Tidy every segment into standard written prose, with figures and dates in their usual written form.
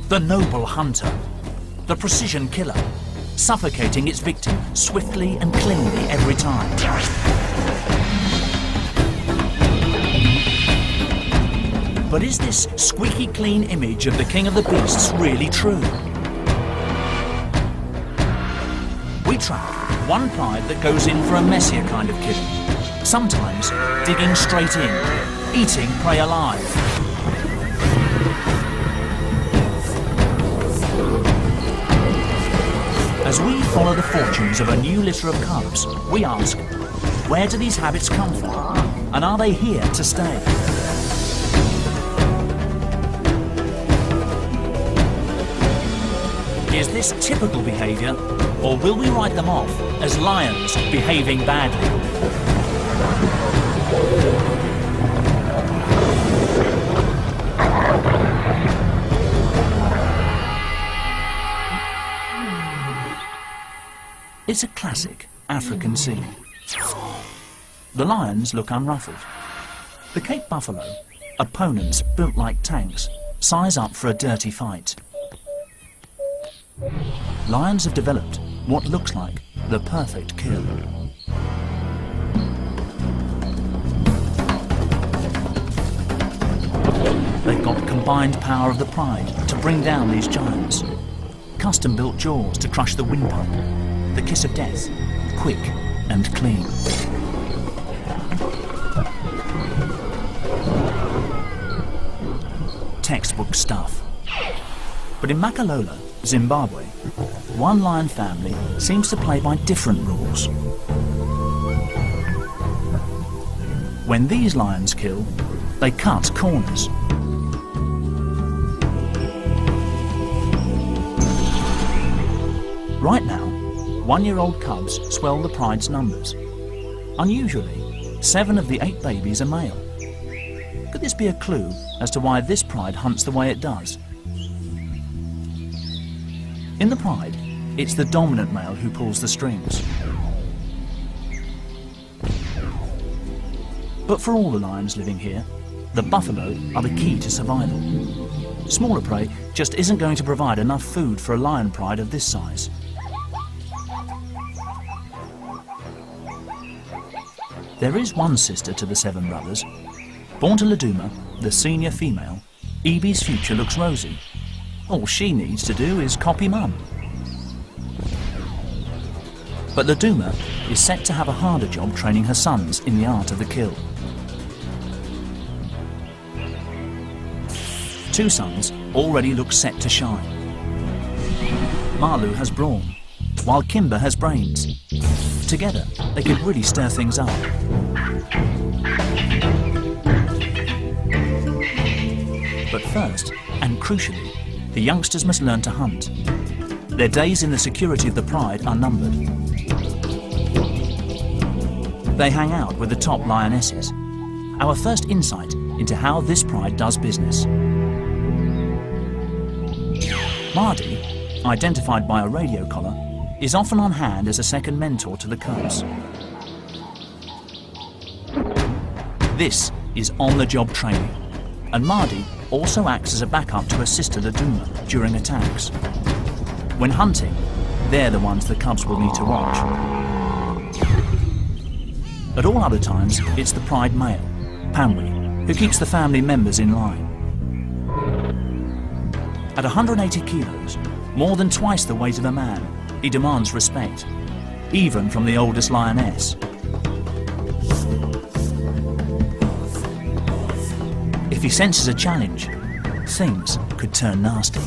The noble hunter, the precision killer, suffocating its victim swiftly and cleanly every time. But is this squeaky clean image of the king of the beasts really true? We track one pride that goes in for a messier kind of killing, sometimes digging straight in, eating prey alive. As we follow the fortunes of a new litter of cubs, we ask, where do these habits come from? And are they here to stay? Is this typical behaviour, or will we write them off as lions behaving badly? It's a classic African scene. The lions look unruffled. The Cape buffalo, opponents built like tanks, size up for a dirty fight. Lions have developed what looks like the perfect kill. They've got the combined power of the pride to bring down these giants. Custom-built jaws to crush the windpipe. The kiss of death, quick and clean. Textbook stuff. But in Makalola, Zimbabwe, one lion family seems to play by different rules. When these lions kill, they cut corners. Right now, one-year-old cubs swell the pride's numbers. Unusually, 7 of the 8 babies are male. Could this be a clue as to why this pride hunts the way it does? In the pride, it's the dominant male who pulls the strings. But for all the lions living here, the buffalo are the key to survival. Smaller prey just isn't going to provide enough food for a lion pride of this size. There is one sister to the 7 brothers. Born to Laduma, the senior female, Evie's future looks rosy. All she needs to do is copy Mum. But Laduma is set to have a harder job training her sons in the art of the kill. 2 sons already look set to shine. Malu has brawn, while Kimber has brains. Together, they could really stir things up. But first, and crucially, the youngsters must learn to hunt. Their days in the security of the pride are numbered. They hang out with the top lionesses. Our first insight into how this pride does business. Mardi, identified by a radio collar, is often on hand as a second mentor to the cubs. This is on-the-job training, and Mardi also acts as a backup to her sister Laduma during attacks. When hunting, they're the ones the cubs will need to watch. At all other times, it's the pride male, Pamwi, who keeps the family members in line. At 180 kilos, more than twice the weight of a man, he demands respect, even from the oldest lioness. If he senses a challenge, things could turn nasty.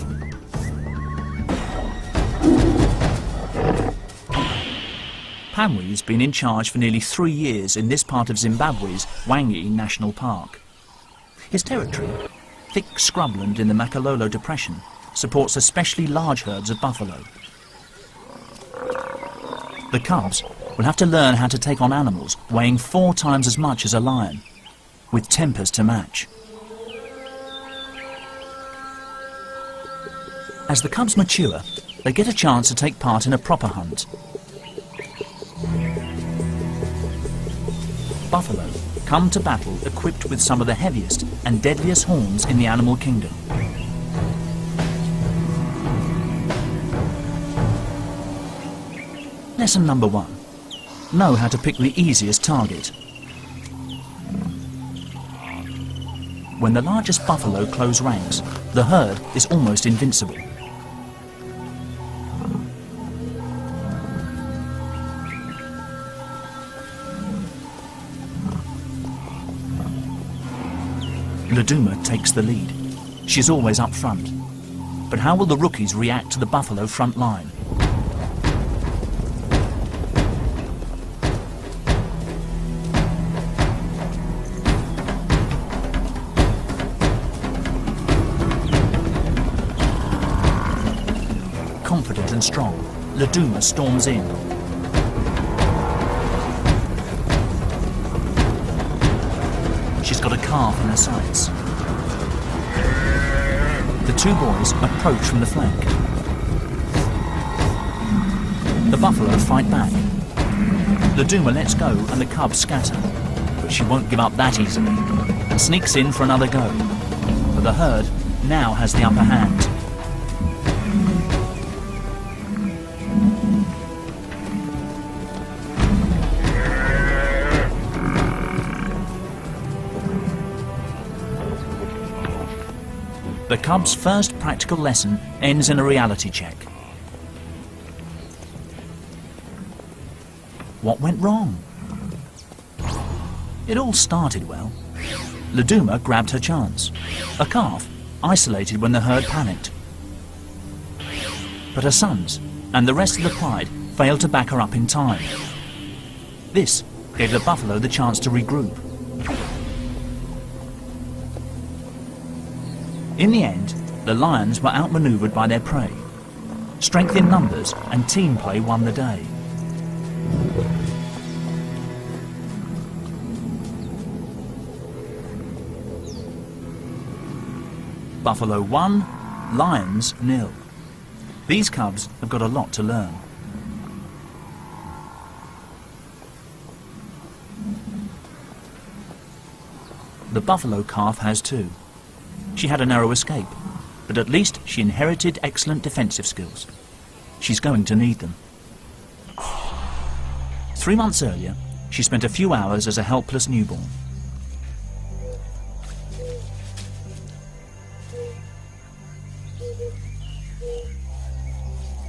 Pamwi's been in charge for nearly 3 years in this part of Zimbabwe's Wangi National Park. His territory, thick scrubland in the Makalola Depression, supports especially large herds of buffalo. The cubs will have to learn how to take on animals weighing 4 times as much as a lion, with tempers to match. As the cubs mature, they get a chance to take part in a proper hunt. Buffalo come to battle equipped with some of the heaviest and deadliest horns in the animal kingdom. Lesson number 1. Know how to pick the easiest target. When the largest buffalo close ranks, the herd is almost invincible. Laduma takes the lead. She's always up front. But how will the rookies react to the buffalo front line? Confident and strong, Laduma storms in. She's got a calf in her sights. The two boys approach from the flank. The buffalo fight back. Laduma lets go and the cubs scatter, but she won't give up that easily and sneaks in for another go. But the herd now has the upper hand. The cubs' first practical lesson ends in a reality check. What went wrong? It all started well. Laduma grabbed her chance. A calf, isolated when the herd panicked. But her sons and the rest of the pride failed to back her up in time. This gave the buffalo the chance to regroup. In the end, the lions were outmaneuvered by their prey. Strength in numbers and team play won the day. Buffalo 1, lions 0. These cubs have got a lot to learn. The buffalo calf has too. She had a narrow escape, but at least she inherited excellent defensive skills. She's going to need them. 3 months earlier, she spent a few hours as a helpless newborn.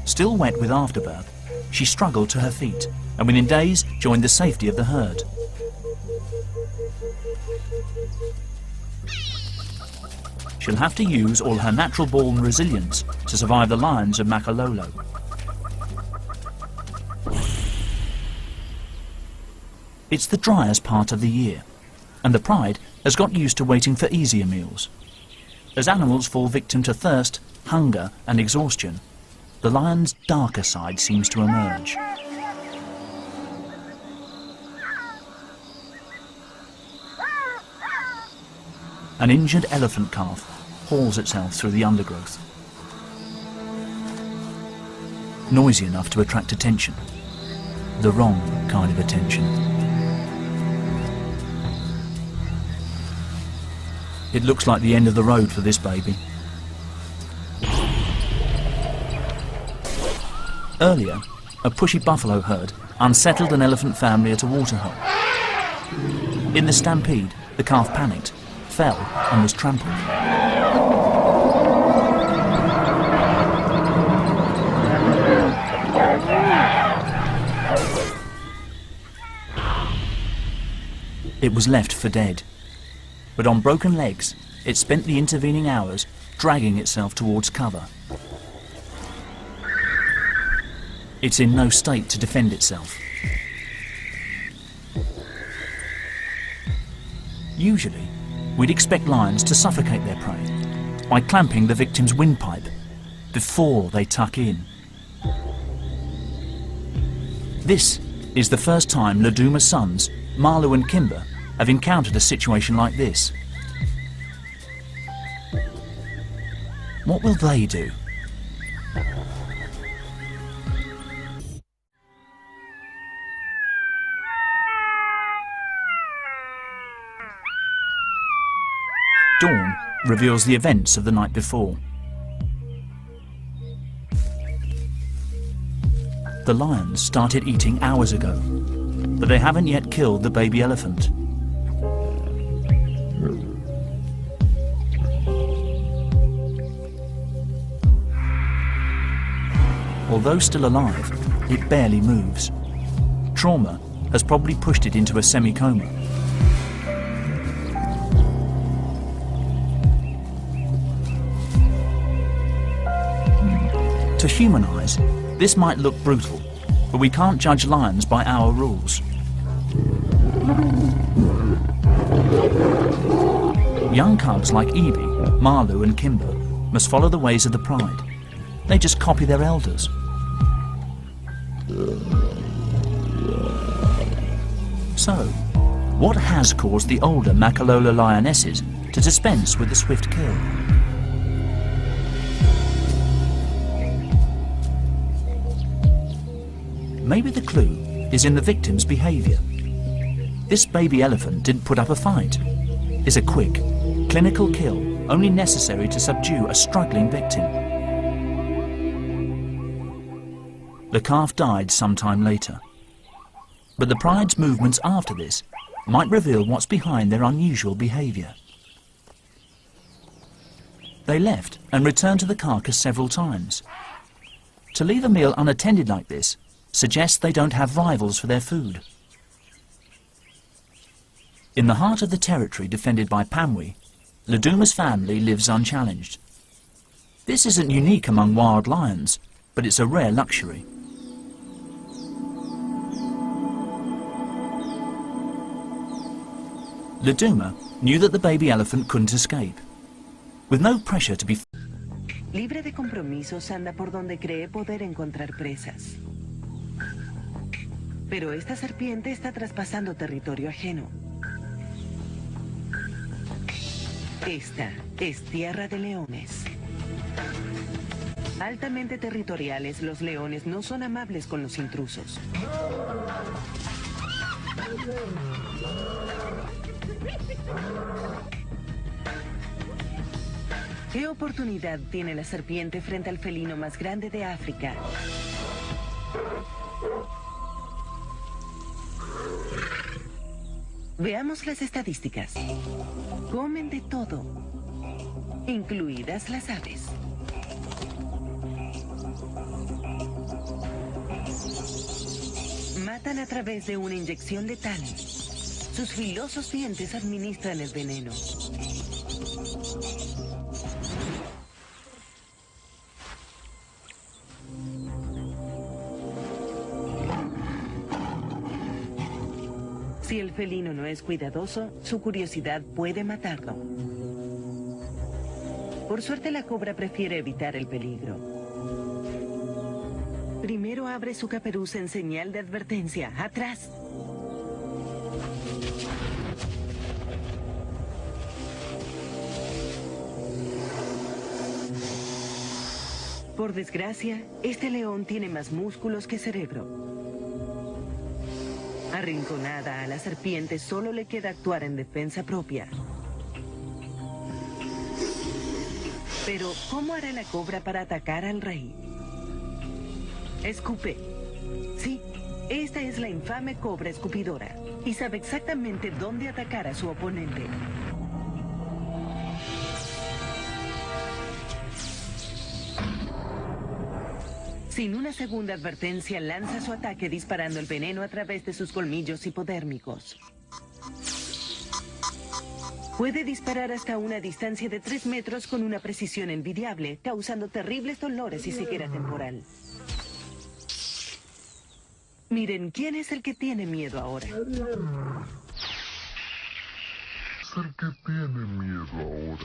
Still wet with afterbirth, she struggled to her feet and within days joined the safety of the herd. She'll have to use all her natural-born resilience to survive the lions of Makalolo. It's the driest part of the year, and the pride has got used to waiting for easier meals. As animals fall victim to thirst, hunger and exhaustion, the lion's darker side seems to emerge. An injured elephant calf hauls itself through the undergrowth. Noisy enough to attract attention. The wrong kind of attention. It looks like the end of the road for this baby. Earlier, a pushy buffalo herd unsettled an elephant family at a waterhole. In the stampede, the calf panicked, fell and was trampled. It was left for dead, but on broken legs, it spent the intervening hours dragging itself towards cover. It's in no state to defend itself. Usually, we'd expect lions to suffocate their prey by clamping the victim's windpipe before they tuck in. This is the first time Laduma's sons, Marlu and Kimber, have encountered a situation like this. What will they do? Dawn reveals the events of the night before. the lions started eating hours ago, but they haven't yet killed the baby elephant. Although still alive, it barely moves. Trauma has probably pushed it into a semi-coma. To humanize, this might look brutal, but we can't judge lions by our rules. Young cubs like Evie, Marlu and Kimber must follow the ways of the pride. They just copy their elders. So, what has caused the older Makalola lionesses to dispense with the swift kill? Maybe the clue is in the victim's behavior. This baby elephant didn't put up a fight. It's a quick, clinical kill, only necessary to subdue a struggling victim. The calf died sometime later. But the pride's movements after this might reveal what's behind their unusual behavior. They left and returned to the carcass several times. To leave a meal unattended like this suggests they don't have rivals for their food. In the heart of the territory defended by Pamwi, Laduma's family lives unchallenged. This isn't unique among wild lions, but it's a rare luxury. Laduma knew that the baby elephant couldn't escape. With no pressure to be libre de compromisos, anda por donde cree poder encontrar presas. Pero esta serpiente está traspasando territorio ajeno. Esta es tierra de leones. Altamente territoriales, los leones no son amables con los intrusos. ¿Qué oportunidad tiene la serpiente frente al felino más grande de África? Veamos las estadísticas. Comen de todo, incluidas las aves. Matan a través de una inyección letal. Sus filosos dientes administran el veneno. Si el felino no es cuidadoso, su curiosidad puede matarlo. Por suerte, la cobra prefiere evitar el peligro. Primero abre su caperuza en señal de advertencia. ¡Atrás! Por desgracia, este león tiene más músculos que cerebro. Arrinconada a la serpiente, solo le queda actuar en defensa propia. Pero, ¿cómo hará la cobra para atacar al rey? Escupe. Sí, esta es la infame cobra escupidora, y sabe exactamente dónde atacar a su oponente. Sin una segunda advertencia, lanza su ataque disparando el veneno a través de sus colmillos hipodérmicos. Puede disparar hasta una distancia de 3 metros con una precisión envidiable, causando terribles dolores y ceguera temporal. Miren, ¿quién es el que tiene miedo ahora? Es el que tiene miedo ahora.